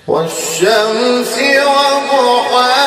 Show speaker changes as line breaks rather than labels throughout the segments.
والشمس وضحاها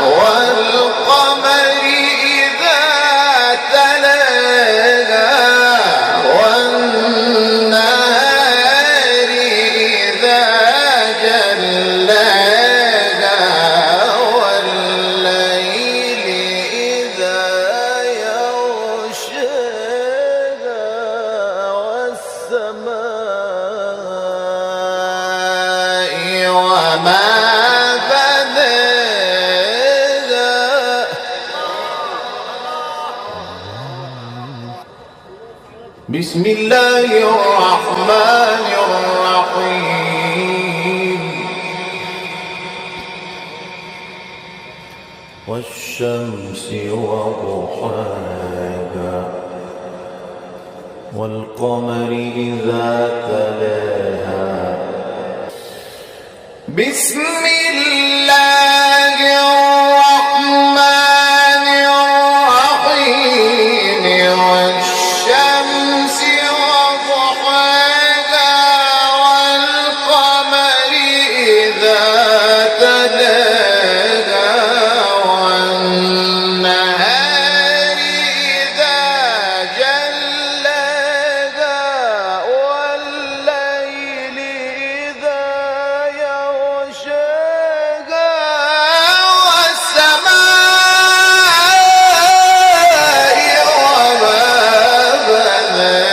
والقمر إذا تلاها والنهار إذا جلاها والليل إذا يغشاها والسماء وما بناها. بسم الله الرحمن الرحيم. والشمس وضحاها والقمر إذا تلاها. بسم الله الرحمن الرحيم. والشمس وضحاها والقمر إذا تلاها والنهار إذا جلاها والليل إذا يغشاها والسماء وما بناها.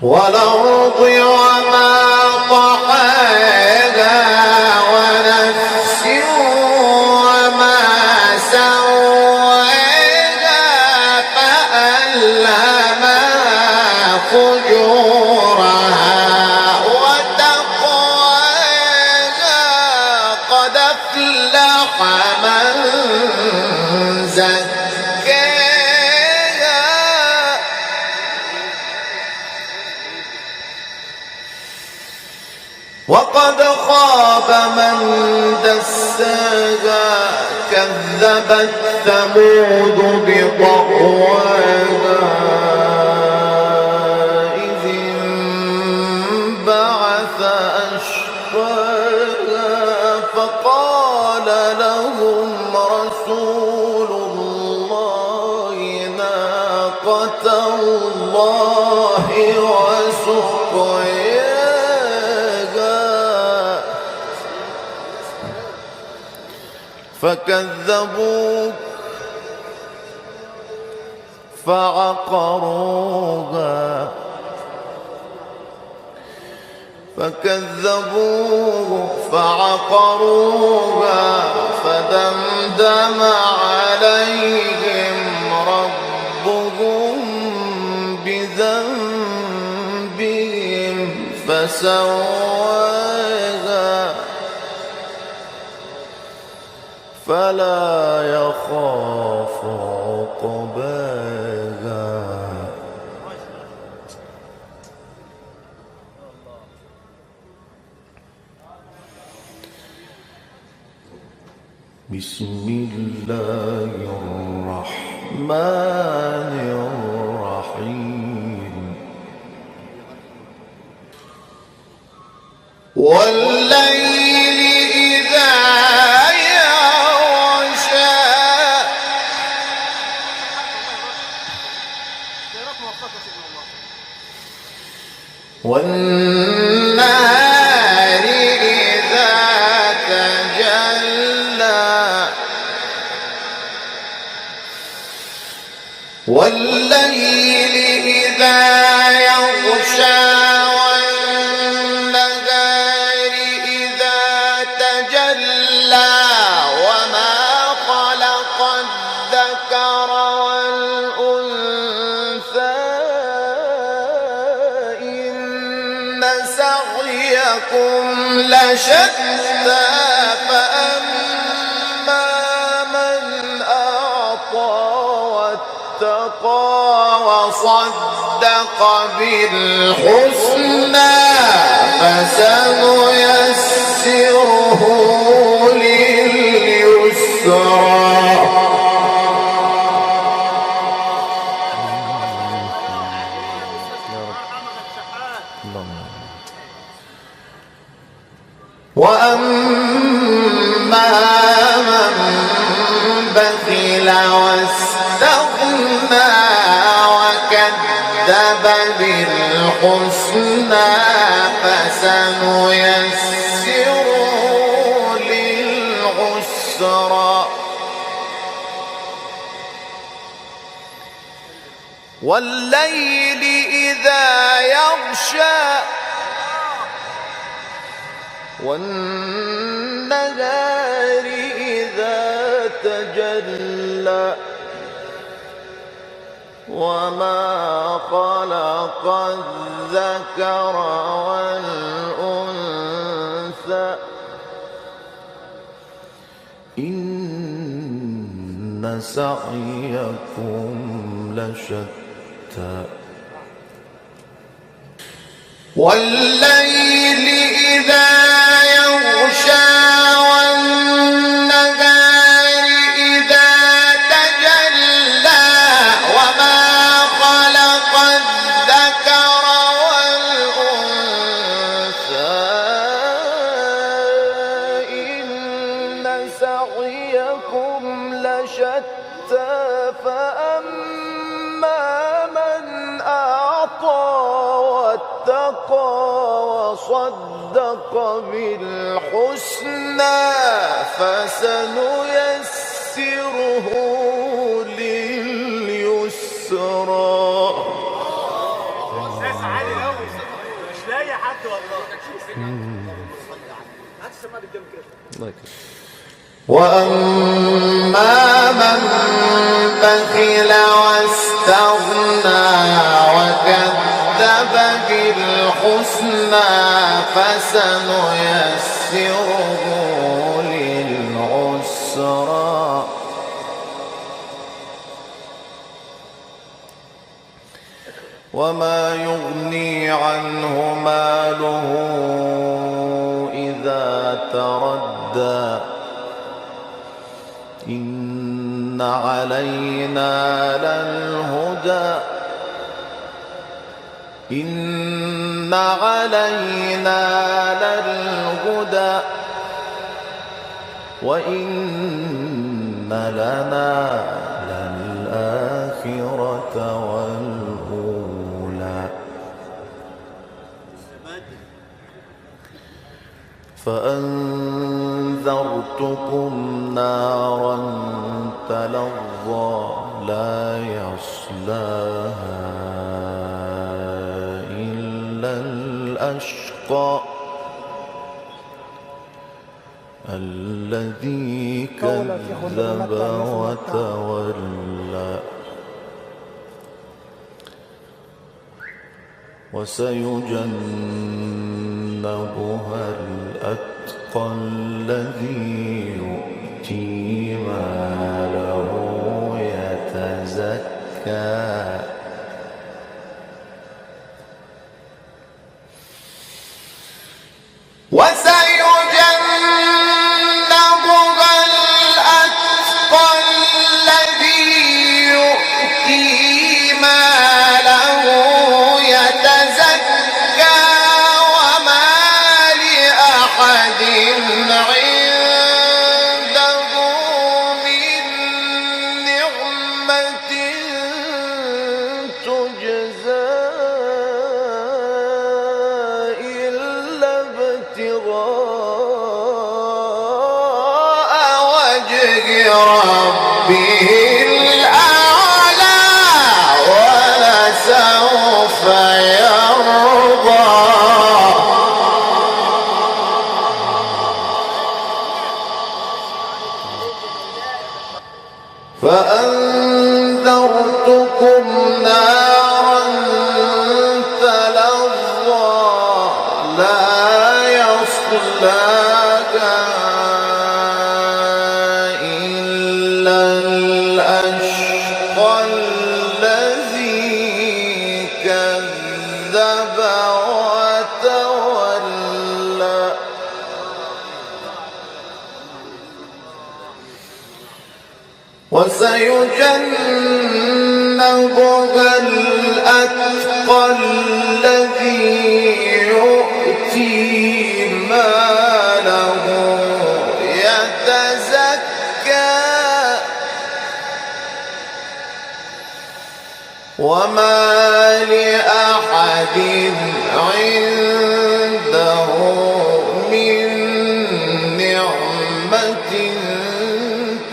والأرض وما طحاها ونفس وما سواها فألهمها فجورها وتقواها. قد أفلح من زكاها وقد خاب من دساها. كذبت ثمود بطغواها إذ انبعث أشقاها. فقال لهم رسول الله ناقة الله وسقياها. فكذبوه فعقروها فدمدم عليهم ربهم بذنبهم فسواها فلا يخاف عقباها. بسم الله الرحمن الرحيم. والليل إذا يغشى والنهار إذا تجلى والليل إذا يغشى والنهار إذا تجلى وما خلق الذكر والأنثى إن سعيكم لشتى. فأما من أعطى واتقى وصدق بالحسنى فسنيسره لليسرى من بخل واستغنى وكذب بالحسنى فسنيسره للعسرى والليل إذا يغشى والنهار إذا تجلى وما خلق الذكر والأنثى إن سعيكم لشتى والليل إذا يغشى والنهار إذا تجلى وما خلق الذكر والأنثى إن سعيكم لشتى فأما من أعطى واتقى وصدق بالحسنى فسنيسره لليسرى
مش لاقي حد والله.
وأما من بخل واستغنى وكذب بالحسنى فسنيسره للعسرى وما يغني عنه ماله إذا تردى إن علينا للهدى إن علينا للهدى وإن لنا للآخرة والأولى فأنذرتكم نارا تلظى لا يصلاها إلا الأشقى الذي كذب وتولى وسيجنبها الأتقى الذي يؤتي ماله يتزكى وسيجنبها الأتقى الذي يؤتي ماله يتزكى وما لأحد عنده من نعمة تجزى إلا ابتغاء وجه ربه الأعلى ولسوف يرضى فأنذرتكم نارا تلظى لا يصلاها إلا الأشقى الذي كذب وتولى وسيجنبها الأتقى الذي يؤتي ماله يتزكى يتزكى وما لأحد عنده من نعمة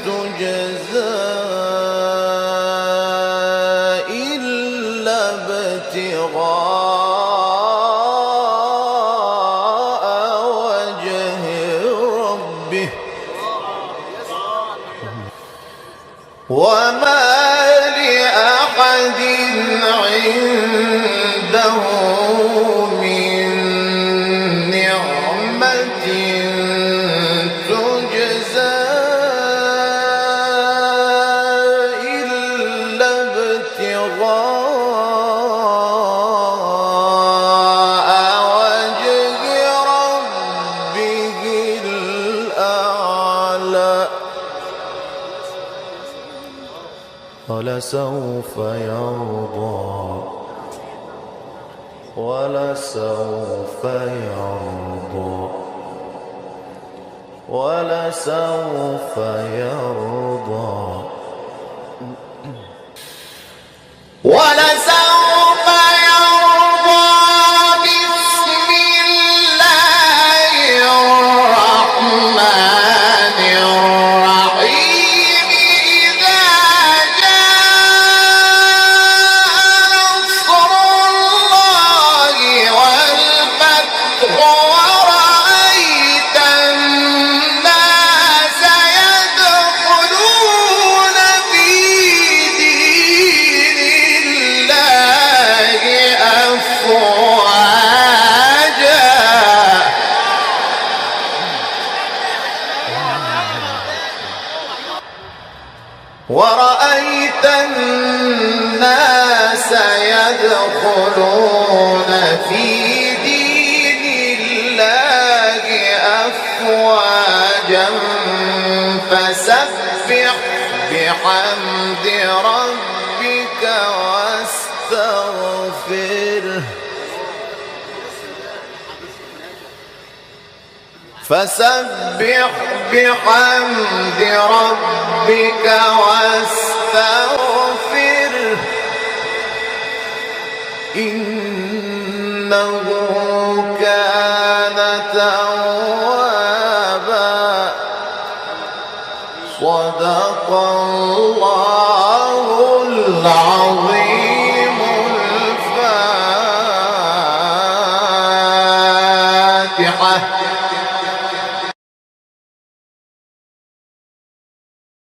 تجزى إلا ابتغاء وجه ربه وما لأحد عنده من نعمة تجزى إلا ابتغاء وجه ربه الأعلى ولسوف يرضى ولسوف يرضى ولسوف يرضى ولسوف يرضى بسم الله الرحمن الرحيم إذا جاء نصر الله والفتح ورأيت الناس يدخلون في دين الله أفواجا ورأيت الناس يدخلون في دين الله أفواجا فسبح بحمد ربك واستغفره فسبح بحمد ربك واستغفره إنه كان توابا صدق الله العظيم.